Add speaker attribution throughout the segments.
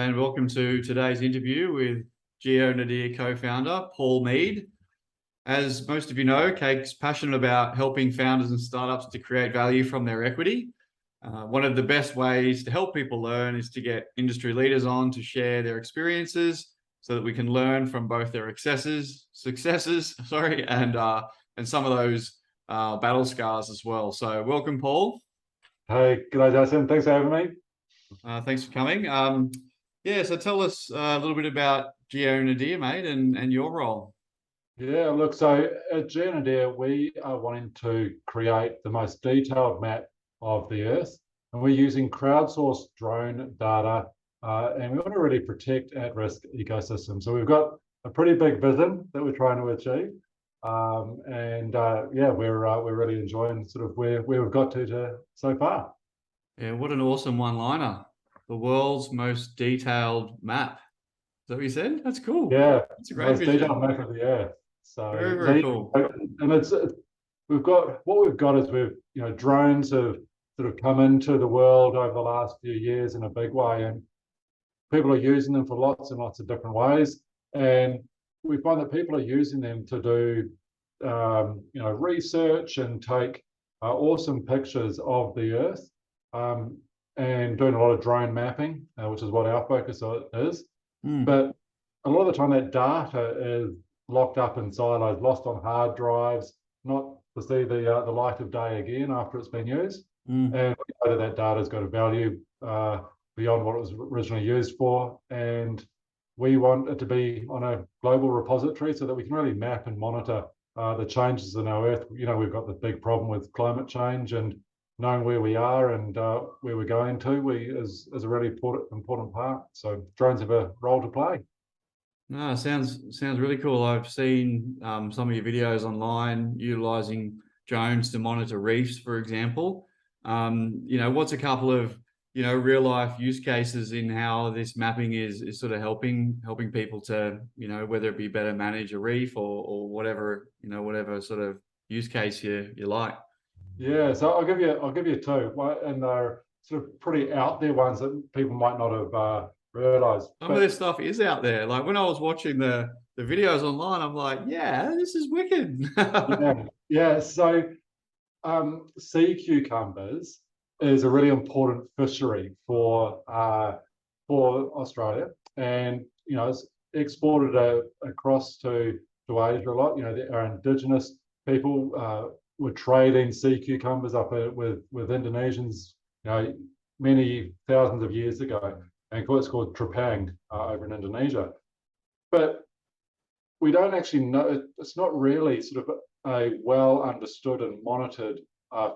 Speaker 1: and welcome to today's interview with GeoNadir co-founder Paul Mead. As most of you know, Cake's passionate about helping founders and startups to create value from their equity. One of the best ways to help people learn is to get industry leaders on to share their experiences so that we can learn from both their successes, and some of those battle scars as well. So welcome, Paul.
Speaker 2: Hey, g'day, Jason. Thanks for having me.
Speaker 1: Thanks for coming. So tell us a little bit about GeoNadir, mate, and your role.
Speaker 2: Yeah, look, so at GeoNadir, we are wanting to create the most detailed map of the Earth, and we're using crowdsourced drone data, and we want to really protect at-risk ecosystems. So we've got a pretty big vision that we're trying to achieve, we're really enjoying sort of where we've got to so far.
Speaker 1: Yeah, what an awesome one-liner. The world's most detailed map. Is that what you said? That's cool.
Speaker 2: Yeah,
Speaker 1: it's a great
Speaker 2: most
Speaker 1: vision.
Speaker 2: detailed map of the Earth. So
Speaker 1: very cool.
Speaker 2: And we've got drones have sort of come into the world over the last few years in a big way, and people are using them for lots and lots of different ways. And we find that people are using them to do research and take awesome pictures of the Earth, and doing a lot of drone mapping, which is what our focus is. But a lot of the time that data is locked up in silos, lost on hard drives, not to see the light of day again after it's been used. And we know that data's got a value beyond what it was originally used for. And we want it to be on a global repository so that we can really map and monitor the changes in our Earth. You know, we've got the big problem with climate change, and knowing where we are and where we're going to is a really important part. So drones have a role to play.
Speaker 1: No, sounds really cool. I've seen some of your videos online utilizing drones to monitor reefs, for example. What's a couple of real life use cases in how this mapping is sort of helping people to whether it be better manage a reef or whatever sort of use case you like.
Speaker 2: Yeah, so I'll give you two, and they're sort of pretty out there ones that people might not have realized.
Speaker 1: Some of this stuff is out there. Like when I was watching the videos online, I'm like, yeah, this is wicked.
Speaker 2: yeah. So sea cucumbers is a really important fishery for Australia, and it's exported across to Asia a lot. Our indigenous people were trading sea cucumbers up with Indonesians, many thousands of years ago, and it's called trepang over in Indonesia. But we don't actually know, it's not really sort of a well understood and monitored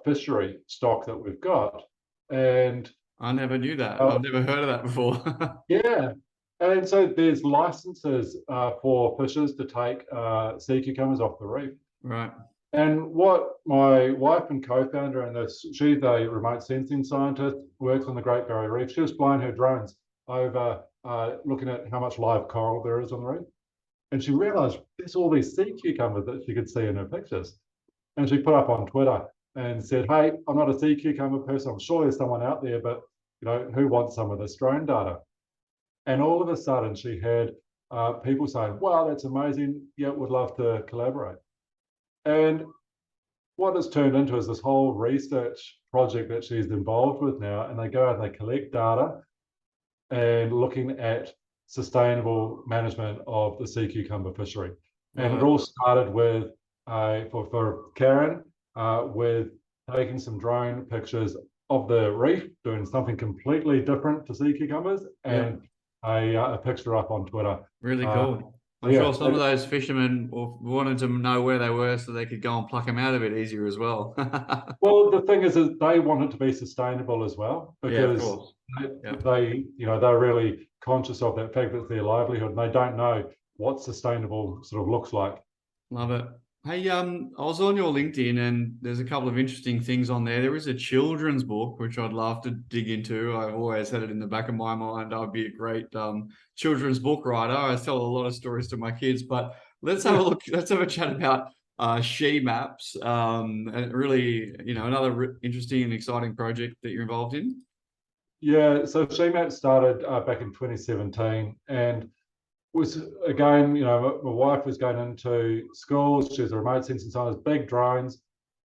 Speaker 2: fishery stock that we've got. And
Speaker 1: I never knew that. I've never heard of that before.
Speaker 2: Yeah. And so there's licenses for fishers to take sea cucumbers off the reef.
Speaker 1: Right.
Speaker 2: And what my wife and co-founder, and she's a remote sensing scientist, works on the Great Barrier Reef. She was flying her drones over looking at how much live coral there is on the reef. And she realized there's all these sea cucumbers that she could see in her pictures. And she put up on Twitter and said, hey, I'm not a sea cucumber person. I'm sure there's someone out there, but who wants some of this drone data? And all of a sudden she had people saying, wow, that's amazing. Yeah, would love to collaborate. And what it's turned into is this whole research project that she's involved with now. And they go out and they collect data and looking at sustainable management of the sea cucumber fishery. And it all started with, for Karen, with taking some drone pictures of the reef, doing something completely different to sea cucumbers, and a picture up on Twitter.
Speaker 1: Really cool. I'm sure some of those fishermen wanted to know where they were so they could go and pluck them out a bit easier as well.
Speaker 2: Well, the thing is that they want it to be sustainable as well, because they're really conscious of that fact that it's their livelihood, and they don't know what sustainable sort of looks like.
Speaker 1: Love it. Hey, I was on your LinkedIn and there's a couple of interesting things on there. There is a children's book, which I'd love to dig into. I've always had it in the back of my mind. I'd be a great children's book writer. I tell a lot of stories to my kids, but let's have a look. Let's have a chat about she maps, and really, another interesting and exciting project that you're involved in.
Speaker 2: Yeah, so GMAP started back in 2017, and was again, my wife was going into schools. She was a remote sensing scientist, big drones,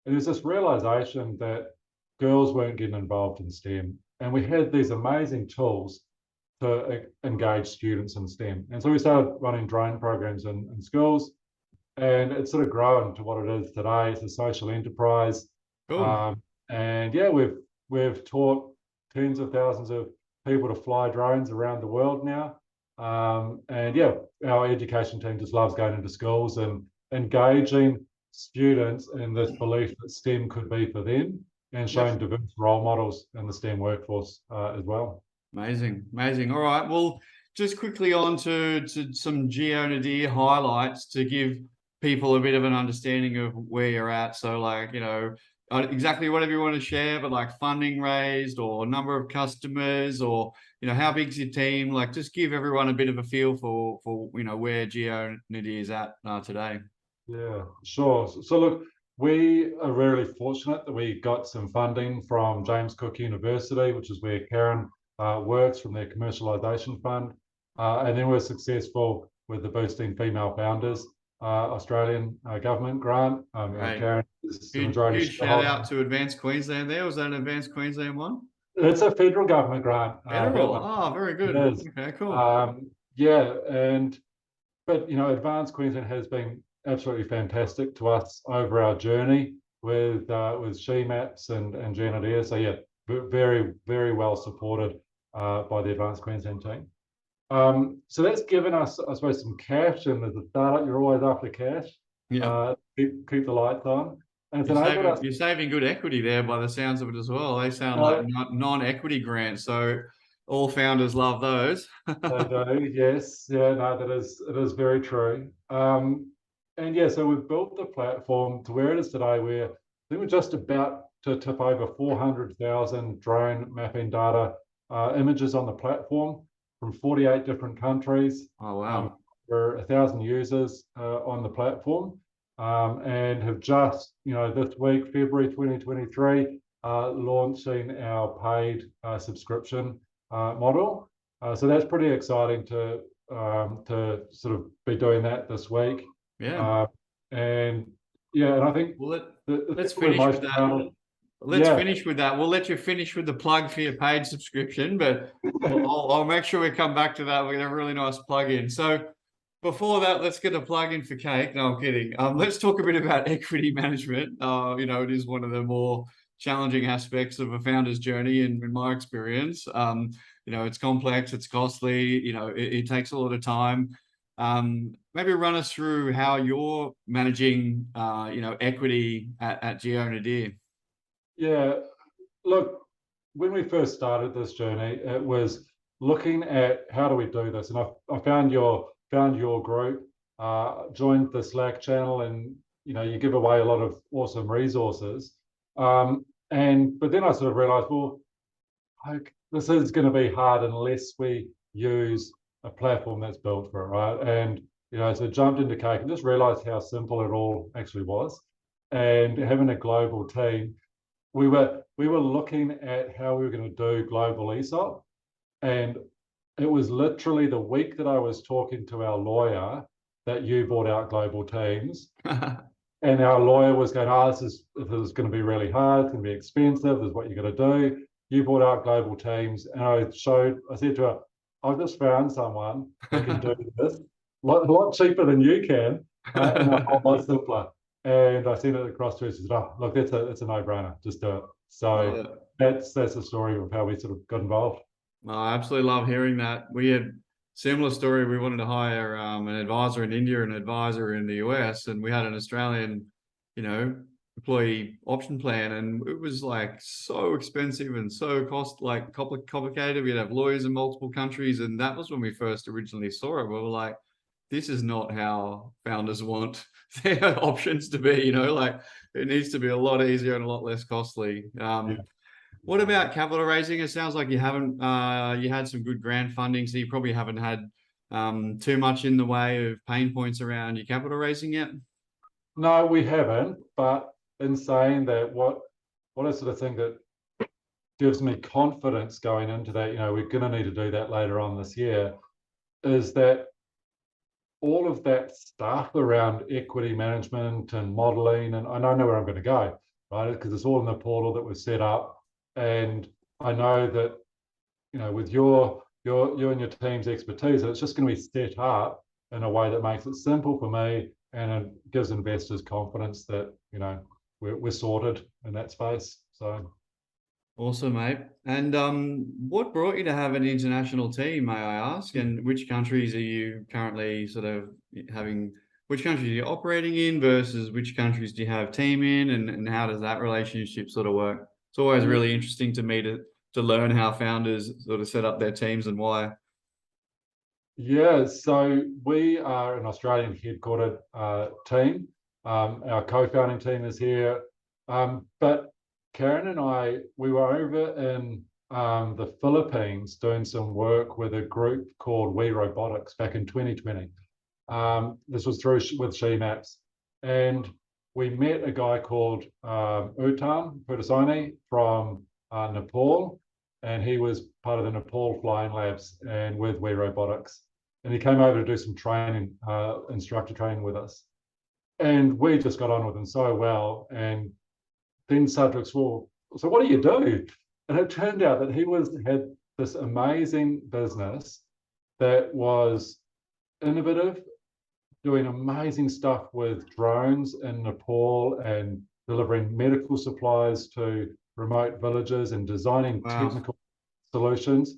Speaker 2: and there's this realization that girls weren't getting involved in STEM, and we had these amazing tools to engage students in STEM. And so we started running drone programs in schools, and it's sort of grown to what it is today. It's a social enterprise,
Speaker 1: Cool.
Speaker 2: um, and yeah, we've taught tens of thousands of people to fly drones around the world now. And yeah, our education team just loves going into schools and engaging students in this belief that STEM could be for them, and
Speaker 1: Yep.
Speaker 2: showing diverse role models in the STEM workforce as well.
Speaker 1: Amazing, amazing. All right. Well, just quickly on to some GeoNadir highlights to give people a bit of an understanding of where you're at. So, like, exactly whatever you want to share, but like funding raised or number of customers or how big's your team? Like, just give everyone a bit of a feel for where GeoNadir is at today.
Speaker 2: Yeah, sure. So look, we are really fortunate that we got some funding from James Cook University, which is where Karen works, from their commercialization fund. And then we're successful with the Boosting Female Founders Australian government grant.
Speaker 1: Right.
Speaker 2: Karen is the
Speaker 1: Huge,
Speaker 2: majority
Speaker 1: huge shout
Speaker 2: shareholder.
Speaker 1: out to Advanced Queensland there. Was that an Advanced Queensland one?
Speaker 2: It's a federal government grant, that
Speaker 1: Federal.
Speaker 2: one.
Speaker 1: Oh, very
Speaker 2: It
Speaker 1: good.
Speaker 2: is.
Speaker 1: Okay, cool.
Speaker 2: Yeah, but Advanced Queensland has been absolutely fantastic to us over our journey with GMAPS and GeoNadir. So yeah, very, very well supported by the Advanced Queensland team. So that's given us, I suppose, some cash, and as a startup, you're always after cash.
Speaker 1: Yep.
Speaker 2: Keep the lights on, and it's enabled us.
Speaker 1: You're saving good equity there by the sounds of it as well. They sound like
Speaker 2: Uh,
Speaker 1: non-equity grants, so all founders love those.
Speaker 2: They do, yes. Yeah, no, it is very true. And yeah, so we've built the platform to where it is today, where I think we're just about to tip over 400,000 drone mapping data images on the platform from 48 different countries.
Speaker 1: Oh wow.
Speaker 2: We're 1,000 users on the platform, and have just, this week, February 2023, launching our paid subscription model. So that's pretty exciting to sort of be doing that this week.
Speaker 1: Yeah.
Speaker 2: Uh, and yeah, and I think
Speaker 1: Well,
Speaker 2: the thing
Speaker 1: let's
Speaker 2: we're
Speaker 1: finish with
Speaker 2: most
Speaker 1: that.
Speaker 2: proud of,
Speaker 1: Let's
Speaker 2: yeah,
Speaker 1: finish with that. We'll let you finish with the plug for your paid subscription, but I'll make sure we come back to that. We're gonna have a really nice plug in. So before that, let's get a plug in for cake. No, I'm kidding. Let's talk a bit about equity management. It is one of the more challenging aspects of a founder's journey, in my experience. It's complex, it's costly, it takes a lot of time. Maybe run us through how you're managing, equity at GeoNadir.
Speaker 2: yeah. Look, when we first started this journey, it was looking at how do we do this, and I found your group, joined the Slack channel, and you give away a lot of awesome resources. But then I sort of realized, well, like, this is going to be hard unless we use a platform that's built for it, right? And so jumped into Cake and just realized how simple it all actually was, and having a global team. We were looking at how we were going to do global ESOP, and it was literally the week that I was talking to our lawyer that you bought out global teams, and our lawyer was going, "Oh, this is going to be really hard. It's going to be expensive. This is what you're going to do." You bought out global teams, and I said to her, "I've just found someone that can do this a lot cheaper than you can, and a whole lot simpler." And I sent it across to her. She said, "Oh, look, it's a no-brainer. Just do it."
Speaker 1: Love
Speaker 2: So
Speaker 1: it.
Speaker 2: that's the story of how we sort of got involved.
Speaker 1: I absolutely love hearing that. We had similar story. We wanted to hire an advisor in India and an advisor in the US, and we had an Australian, employee option plan, and it was like so expensive and so complicated. We'd have lawyers in multiple countries, and that was when we first originally saw it. We were like, this is not how founders want their options to be. Like it needs to be a lot easier and a lot less costly.
Speaker 2: Yeah.
Speaker 1: What about capital raising? It sounds like you haven't, you had some good grant funding, so you probably haven't had too much in the way of pain points around your capital raising yet.
Speaker 2: No, we haven't. But in saying that, what I sort of think that gives me confidence going into that, we're going to need to do that later on this year, is that all of that stuff around equity management and modeling, and I know where I'm going to go, right? Because it's all in the portal that was set up. And I know that, with you and your team's expertise, it's just going to be set up in a way that makes it simple for me, and it gives investors confidence that, we're sorted in that space. So
Speaker 1: Awesome, mate. And what brought you to have an international team, may I ask? And which countries are you currently sort of having, which countries are you operating in versus which countries do you have team in, and how does that relationship sort of work? It's always really interesting to me to learn how founders sort of set up their teams and why.
Speaker 2: Yeah, so we are an Australian headquartered team. Our co-founding team is here, but Karen and I, we were over in the Philippines doing some work with a group called We Robotics back in 2020. This was with She-Maps, and we met a guy called Utam Purdasani from Nepal, and he was part of the Nepal Flying Labs and with We Robotics. And he came over to do some training, instructor training with us. And we just got on with him so well. And then started to explore, so what do you do? And it turned out that he had this amazing business that was innovative, doing amazing stuff with drones in Nepal and delivering medical supplies to remote villages and designing technical solutions.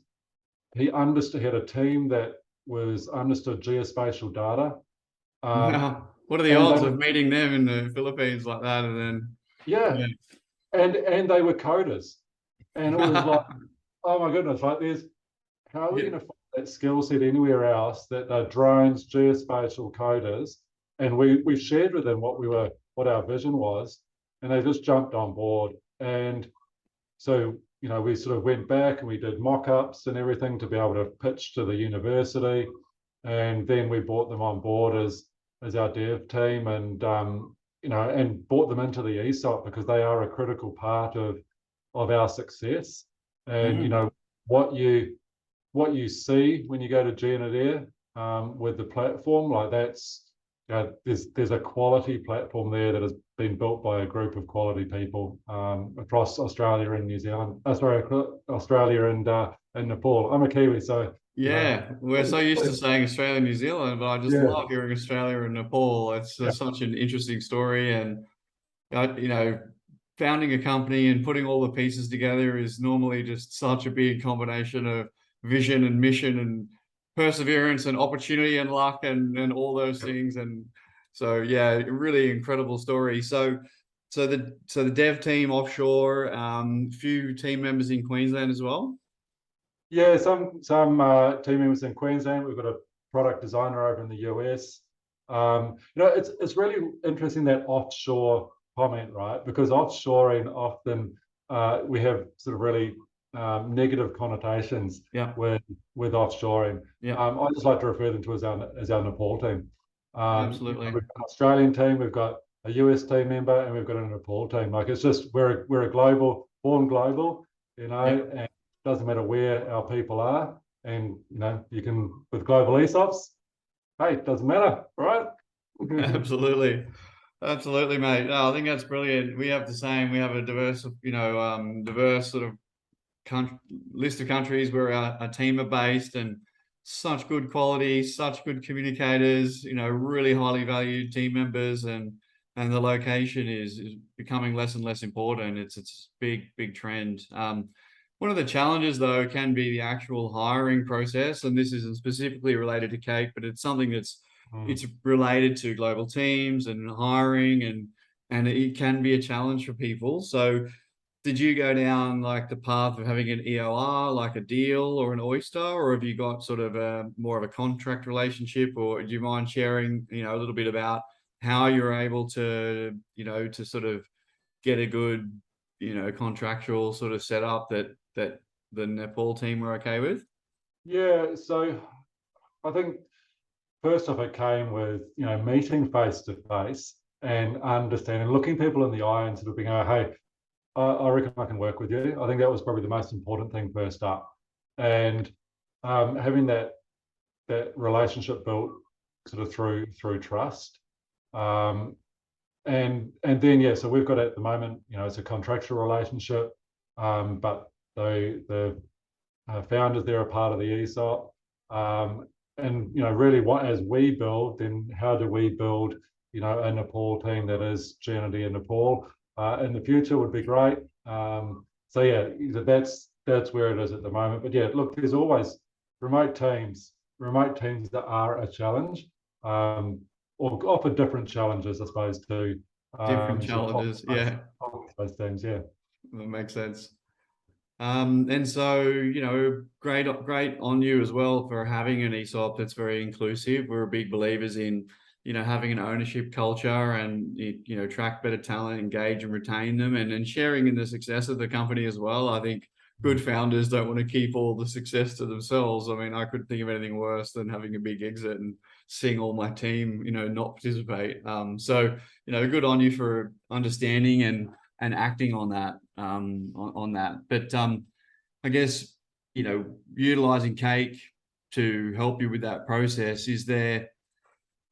Speaker 2: He had a team that understood geospatial data.
Speaker 1: Wow. What are the
Speaker 2: And
Speaker 1: odds of meeting them in the Philippines like that? And then,
Speaker 2: yeah. And they were coders. And it was like, oh my goodness, like how are we going to find that skill set anywhere else that are drones, geospatial coders? And we shared with them what our vision was, and they just jumped on board. And so, we sort of went back and we did mock-ups and everything to be able to pitch to the university. And then we brought them on board as our dev team, and and brought them into the ESOP because they are a critical part of our success. And what you see when you go to GeoNadir with the platform, like that's there's a quality platform there that has been built by a group of quality people across Australia and New Zealand. Australia and Nepal. I'm a Kiwi, so
Speaker 1: yeah, we're so used to saying Australia and New Zealand, but I just love hearing Australia and Nepal. It's such an interesting story, and founding a company and putting all the pieces together is normally just such a big combination of vision and mission and perseverance and opportunity and luck and all those things. And so, yeah, really incredible story. So the dev team offshore, few team members in Queensland as well.
Speaker 2: Yeah, some team members in Queensland. We've got a product designer over in the US. It's really interesting, that offshore comment, right? Because offshoring often we have sort of really negative connotations with offshoring. I just like to refer them to as our Nepal team.
Speaker 1: Absolutely.
Speaker 2: We've got an Australian team, we've got a US team member, and we've got a Nepal team. Like, it's just we're a born global, and doesn't matter where our people are. And you can, with global ESOPs, hey, it doesn't matter, right?
Speaker 1: Absolutely. Absolutely, mate. No, I think that's brilliant. We have the same. We have a diverse, diverse sort of list of countries where our team are based, and such good quality, such good communicators, really highly valued team members, and the location is becoming less and less important. It's a big trend. One of the challenges, though, can be the actual hiring process, and this isn't specifically related to Kate, but it's something that's it's related to global teams and hiring, and it can be a challenge for people. So did you go down like the path of having an EOR, like a deal or an oyster, or have you got sort of more of a contract relationship? Or do you mind sharing, a little bit about how you're able to, to sort of get a good, contractual sort of setup that the Nepal team were okay with?
Speaker 2: Yeah, so I think first off, it came with meeting face to face and understanding, looking people in the eye and sort of being, oh, hey, I reckon I can work with you. I think that was probably the most important thing first up, and having that relationship built sort of through trust. And then yeah, so we've got at the moment, it's a contractual relationship, but the founders, they're a part of the ESOP, and really, what as we build, then how do we build a Nepal team that is GeoNadir in Nepal in the future would be great. So yeah, that's where it is at the moment. But yeah, look, there's always remote teams that are a challenge, or offer different challenges, I suppose, to
Speaker 1: Different challenges, yeah,
Speaker 2: those things. Yeah,
Speaker 1: that makes sense. And so, great on you as well for having an ESOP that's very inclusive. We're big believers in, having an ownership culture and, attract better talent, engage and retain them, and sharing in the success of the company as well. I think good founders don't want to keep all the success to themselves. I mean, I couldn't think of anything worse than having a big exit and seeing all my team, not participate. So, good on you for understanding and acting on that, on that. But I guess, utilizing Cake to help you with that process, is there,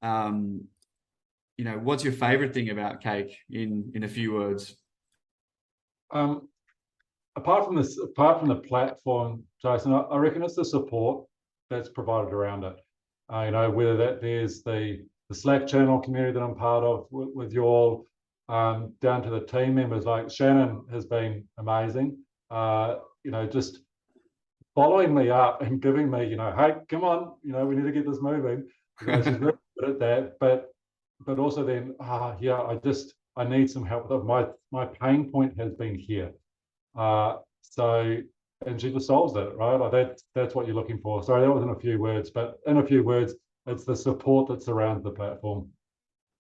Speaker 1: what's your favorite thing about Cake in a few words?
Speaker 2: Apart from the platform, Jason, I reckon it's the support that's provided around it. Whether there's the Slack channel community that I'm part of with you all, down to the team members. Like Shannon has been amazing. Just following me up and giving me, hey, come on, we need to get this moving. She's very good at that. But also then, yeah, I need some help. My pain point has been here. And she just solves it, right? Like that's what you're looking for. Sorry, that wasn't a few words, but in a few words, it's the support that surrounds the platform.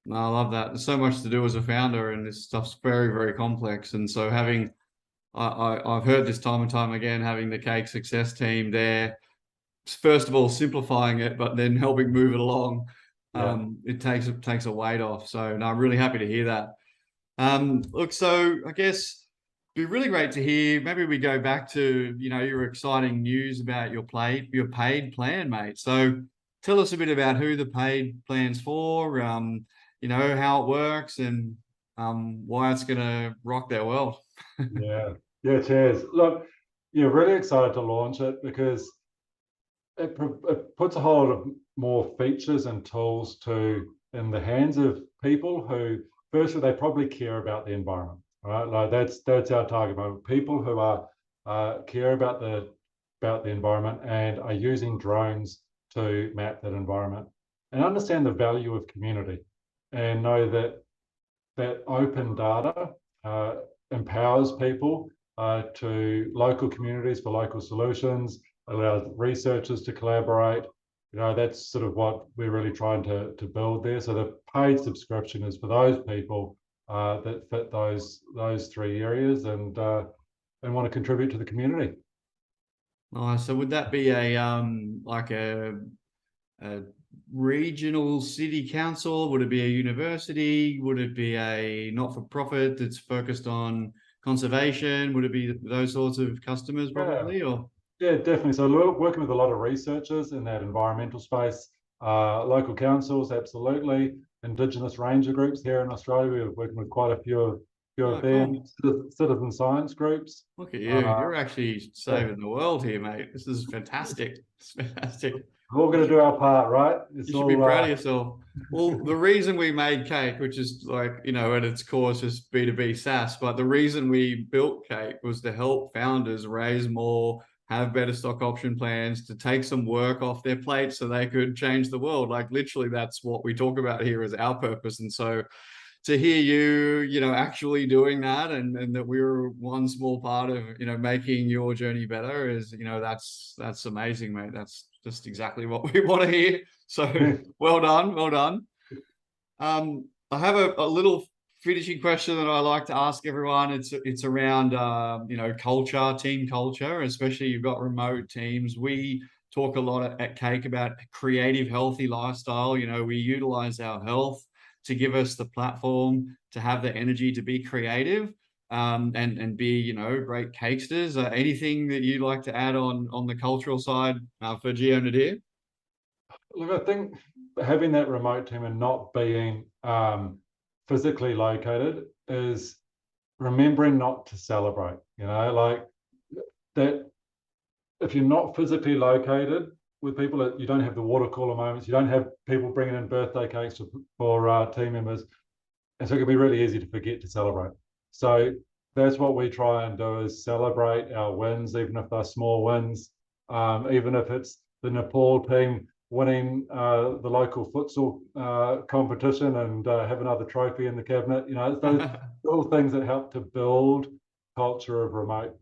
Speaker 1: No, I love that. There's so much to do as a founder, and this stuff's very, very complex. And so I've heard this time and time again, having the Cake success team there, first of all, simplifying it, but then helping move it along. It takes a weight off. So no, I'm really happy to hear that. Look, so I guess it'd be really great to hear. Maybe we go back to, your exciting news about your paid plan, mate. So tell us a bit about who the paid plan's for, how it works, and why it's going to rock their world.
Speaker 2: Yeah, cheers. Look, you're really excited to launch it because it puts a whole lot of more features and tools in the hands of people who, firstly, they probably care about the environment, right? Like that's our target market. People who are care about the environment and are using drones to map that environment and understand the value of community, and know that open data empowers people to local communities for local solutions, allows researchers to collaborate. That's sort of what we're really trying to build there. So the paid subscription is for those people that fit those three areas and want to contribute to the community.
Speaker 1: So would that be a regional city council? Would it be a university? Would it be a not-for-profit that's focused on conservation? Would it be those sorts of customers probably?
Speaker 2: Yeah, definitely. So we're working with a lot of researchers in that environmental space, local councils, absolutely, Indigenous ranger groups here in Australia. We're working with quite a few of them, cool. Citizen science groups.
Speaker 1: Look at you. You're actually saving the world here, mate. This is fantastic. It's fantastic.
Speaker 2: We're all going to do our part, right?
Speaker 1: You should be proud of yourself. Well, the reason we made Cake, which is like, at its core, is just B2B SaaS, but the reason we built Cake was to help founders raise more, have better stock option plans, to take some work off their plate so they could change the world. Like literally, that's what we talk about here as our purpose. And so to hear you, actually doing that, and that we were one small part of, making your journey better is, that's amazing, mate. That's just exactly what we want to hear. So well done. I have a little finishing question that I like to ask everyone. It's around culture, team culture, especially you've got remote teams. We talk a lot at Cake about creative, healthy lifestyle. We utilize our health to give us the platform to have the energy to be creative. and be, you know, great cakesters. Anything that you'd like to add on the cultural side for GeoNadir?
Speaker 2: Look, I think having that remote team and not being physically located is remembering not to celebrate. You know, like that. If you're not physically located with people, you don't have the water cooler moments. You don't have people bringing in birthday cakes for team members, and so it can be really easy to forget to celebrate. So that's what we try and do, is celebrate our wins, even if they're small wins. Even if it's the Nepal team winning the local futsal competition and have another trophy in the cabinet. You know, it's those little things that help to build culture of remote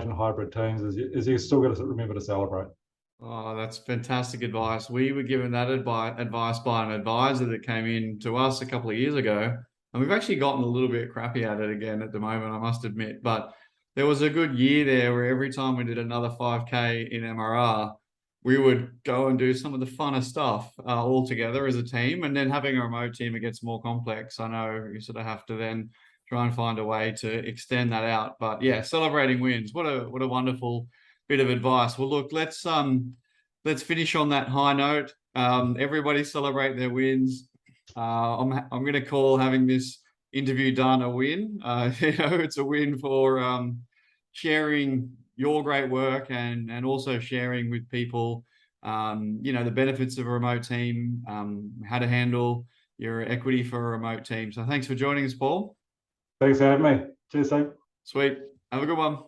Speaker 2: and hybrid teams. Is you still got to remember to celebrate.
Speaker 1: Oh, that's fantastic advice. We were given that advice by an advisor that came in to us a couple of years ago, and we've actually gotten a little bit crappy at it again at the moment, I must admit. But there was a good year there where every time we did another 5K in MRR, we would go and do some of the funner stuff all together as a team. And then having a remote team, it gets more complex. I know you sort of have to then try and find a way to extend that out. But yeah, celebrating wins. What a wonderful bit of advice. Well, look, let's finish on that high note. Everybody celebrate their wins. I'm going to call having this interview done a win. You know, it's a win for sharing your great work and also sharing with people, you know, the benefits of a remote team, how to handle your equity for a remote team. So thanks for joining us, Paul.
Speaker 2: Thanks for having me. Cheers, Sam.
Speaker 1: Sweet. Have a good one.